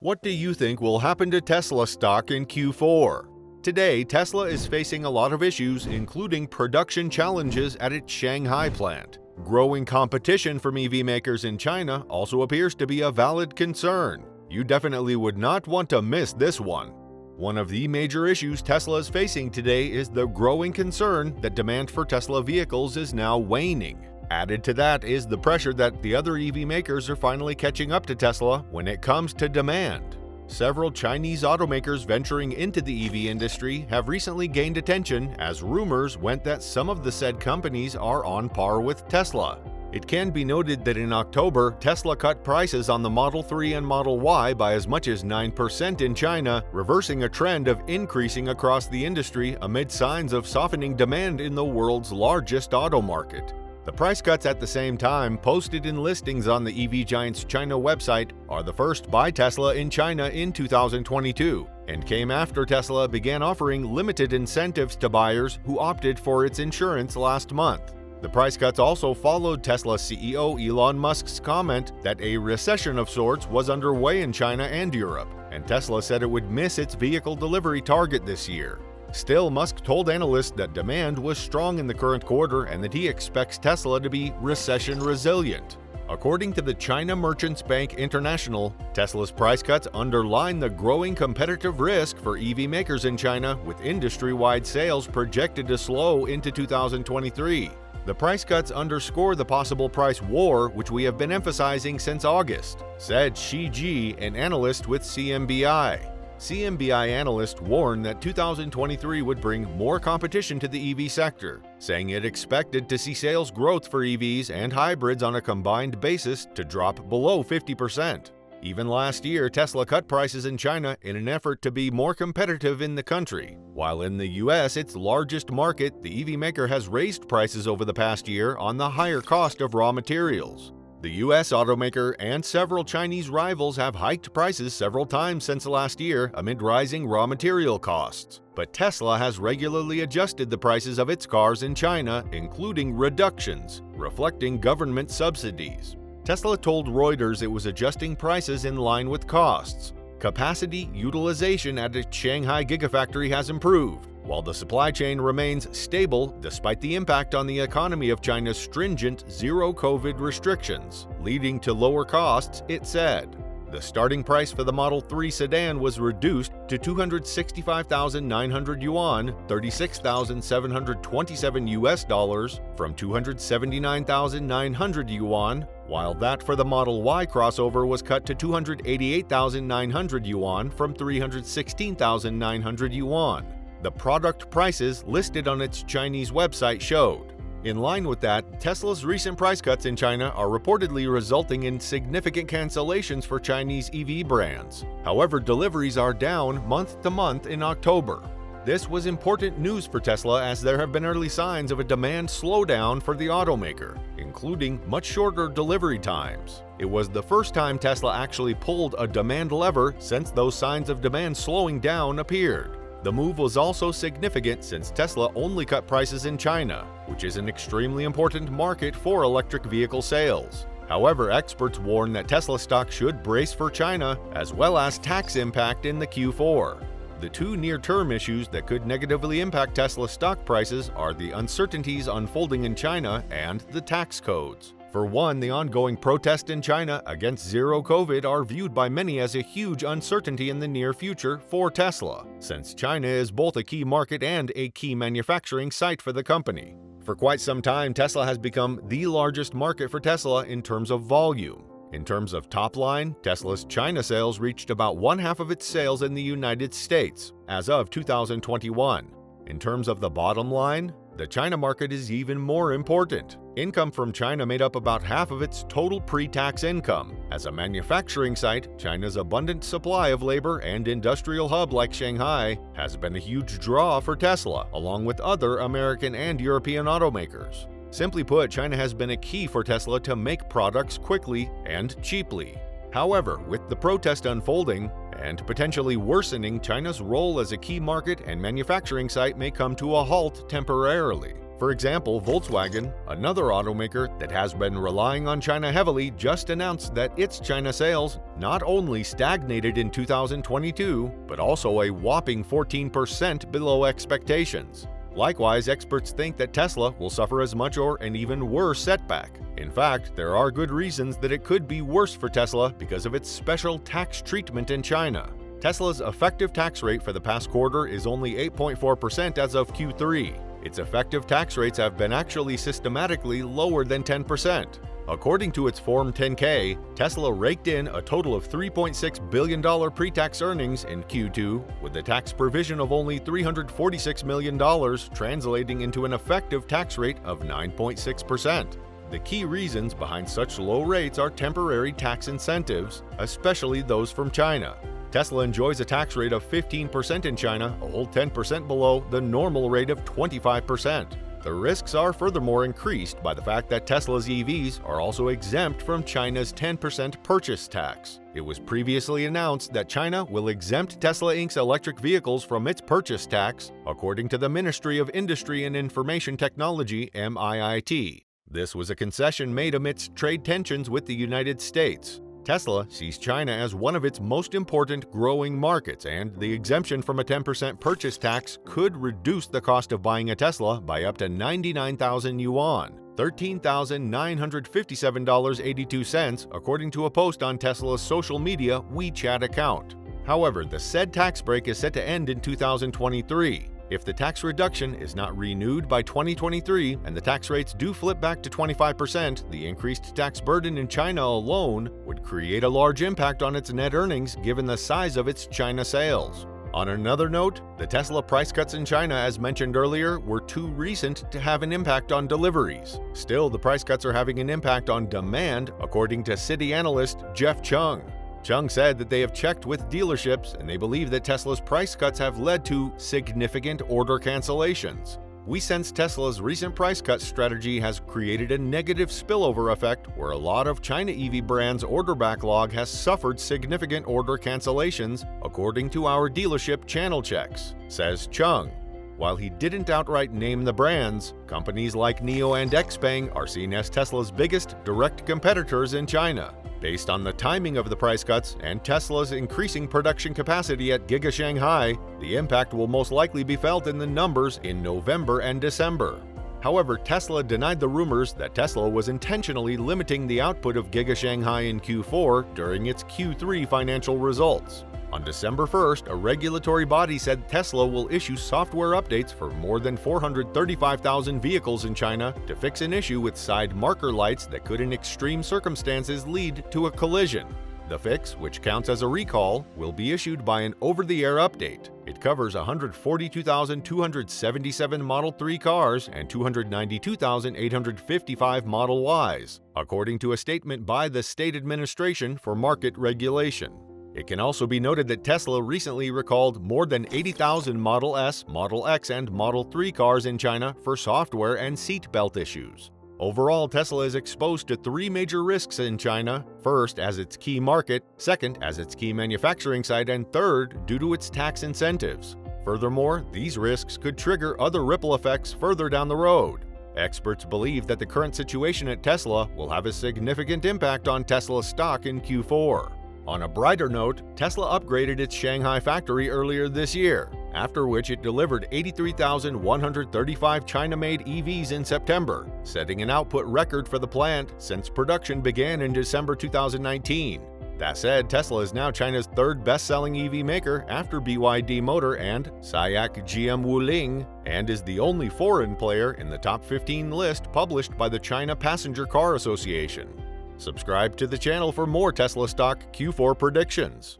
What do you think will happen to Tesla stock in Q4? Today, Tesla is facing a lot of issues, including production challenges at its Shanghai plant. Growing competition from EV makers in China also appears to be a valid concern. You definitely would not want to miss this one. One of the major issues Tesla is facing today is the growing concern that demand for Tesla vehicles is now waning. Added to that is the pressure that the other EV makers are finally catching up to Tesla when it comes to demand. Several Chinese automakers venturing into the EV industry have recently gained attention as rumors went that some of the said companies are on par with Tesla. It can be noted that in October, Tesla cut prices on the Model 3 and Model Y by as much as 9% in China, reversing a trend of increasing across the industry amid signs of softening demand in the world's largest auto market. The price cuts at the same time, posted in listings on the EV giant's China website, are the first by Tesla in China in 2022, and came after Tesla began offering limited incentives to buyers who opted for its insurance last month. The price cuts also followed Tesla CEO Elon Musk's comment that a recession of sorts was underway in China and Europe, and Tesla said it would miss its vehicle delivery target this year. Still, Musk told analysts that demand was strong in the current quarter and that he expects Tesla to be recession resilient. According to the China Merchants Bank International, Tesla's price cuts underline the growing competitive risk for EV makers in China, with industry-wide sales projected to slow into 2023. The price cuts underscore the possible price war, which we have been emphasizing since August, said Shi Ji, an analyst with CMBI. CMBI analysts warned that 2023 would bring more competition to the EV sector, saying it expected to see sales growth for EVs and hybrids on a combined basis to drop below 50%. Even last year, Tesla cut prices in China in an effort to be more competitive in the country. While in the US, its largest market, the EV maker has raised prices over the past year on the higher cost of raw materials. The US automaker and several Chinese rivals have hiked prices several times since last year amid rising raw material costs. But Tesla has regularly adjusted the prices of its cars in China, including reductions, reflecting government subsidies. Tesla told Reuters it was adjusting prices in line with costs. Capacity utilization at its Shanghai Gigafactory has improved, while the supply chain remains stable despite the impact on the economy of China's stringent zero-COVID restrictions, leading to lower costs, it said. The starting price for the Model 3 sedan was reduced to 265,900 yuan, $36,727 from 279,900 yuan, while that for the Model Y crossover was cut to 288,900 yuan from 316,900 yuan. The product prices listed on its Chinese website showed. In line with that, Tesla's recent price cuts in China are reportedly resulting in significant cancellations for Chinese EV brands. However, deliveries are down month to month in October. This was important news for Tesla as there have been early signs of a demand slowdown for the automaker, including much shorter delivery times. It was the first time Tesla actually pulled a demand lever since those signs of demand slowing down appeared. The move was also significant since Tesla only cut prices in China, which is an extremely important market for electric vehicle sales. However, experts warn that Tesla stock should brace for China as well as tax impact in the Q4. The two near-term issues that could negatively impact Tesla stock prices are the uncertainties unfolding in China and the tax codes. For one, the ongoing protests in China against zero-COVID are viewed by many as a huge uncertainty in the near future for Tesla, since China is both a key market and a key manufacturing site for the company. For quite some time, Tesla has become the largest market for Tesla in terms of volume. In terms of top line, Tesla's China sales reached about one-half of its sales in the United States as of 2021. In terms of the bottom line, the China market is even more important. Income from China made up about half of its total pre-tax income. As a manufacturing site, China's abundant supply of labor and industrial hub like Shanghai has been a huge draw for Tesla, along with other American and European automakers. Simply put, China has been a key for Tesla to make products quickly and cheaply. However, with the protest unfolding and potentially worsening, China's role as a key market and manufacturing site may come to a halt temporarily. For example, Volkswagen, another automaker that has been relying on China heavily, just announced that its China sales not only stagnated in 2022, but also a whopping 14% below expectations. Likewise, experts think that Tesla will suffer as much or an even worse setback. In fact, there are good reasons that it could be worse for Tesla because of its special tax treatment in China. Tesla's effective tax rate for the past quarter is only 8.4% as of Q3. Its effective tax rates have been actually systematically lower than 10%. According to its Form 10-K, Tesla raked in a total of $3.6 billion pre-tax earnings in Q2, with a tax provision of only $346 million, translating into an effective tax rate of 9.6%. The key reasons behind such low rates are temporary tax incentives, especially those from China. Tesla enjoys a tax rate of 15% in China, a whole 10% below the normal rate of 25%. The risks are furthermore increased by the fact that Tesla's EVs are also exempt from China's 10% purchase tax. It was previously announced that China will exempt Tesla Inc.'s electric vehicles from its purchase tax, according to the Ministry of Industry and Information Technology (MIIT). This was a concession made amidst trade tensions with the United States. Tesla sees China as one of its most important growing markets, and the exemption from a 10% purchase tax could reduce the cost of buying a Tesla by up to 99,000 yuan, $13,957.82, according to a post on Tesla's social media WeChat account. However, the said tax break is set to end in 2023. If the tax reduction is not renewed by 2023 and the tax rates do flip back to 25%, the increased tax burden in China alone would create a large impact on its net earnings given the size of its China sales. On another note, the Tesla price cuts in China, as mentioned earlier, were too recent to have an impact on deliveries. Still, the price cuts are having an impact on demand, according to Citi analyst Jeff Chung. Chung said that they have checked with dealerships and they believe that Tesla's price cuts have led to significant order cancellations. We sense Tesla's recent price cut strategy has created a negative spillover effect where a lot of China EV brands' order backlog has suffered significant order cancellations, according to our dealership channel checks, says Chung. While he didn't outright name the brands, companies like NIO and XPeng are seen as Tesla's biggest direct competitors in China. Based on the timing of the price cuts and Tesla's increasing production capacity at Giga Shanghai, the impact will most likely be felt in the numbers in November and December. However, Tesla denied the rumors that Tesla was intentionally limiting the output of Giga Shanghai in Q4 during its Q3 financial results. On December 1st, a regulatory body said Tesla will issue software updates for more than 435,000 vehicles in China to fix an issue with side marker lights that could in extreme circumstances lead to a collision. The fix, which counts as a recall, will be issued by an over-the-air update. It covers 142,277 Model 3 cars and 292,855 Model Ys, according to a statement by the State Administration for Market Regulation. It can also be noted that Tesla recently recalled more than 80,000 Model S, Model X, and Model 3 cars in China for software and seat belt issues. Overall, Tesla is exposed to three major risks in China: first, as its key market; second, as its key manufacturing site; and third, due to its tax incentives. Furthermore, these risks could trigger other ripple effects further down the road. Experts believe that the current situation at Tesla will have a significant impact on Tesla stock in Q4. On a brighter note, Tesla upgraded its Shanghai factory earlier this year, after which it delivered 83,135 China-made EVs in September, setting an output record for the plant since production began in December 2019. That said, Tesla is now China's third best-selling EV maker after BYD Motor and SAIC GM Wuling, and is the only foreign player in the top 15 list published by the China Passenger Car Association. Subscribe to the channel for more Tesla stock Q4 predictions.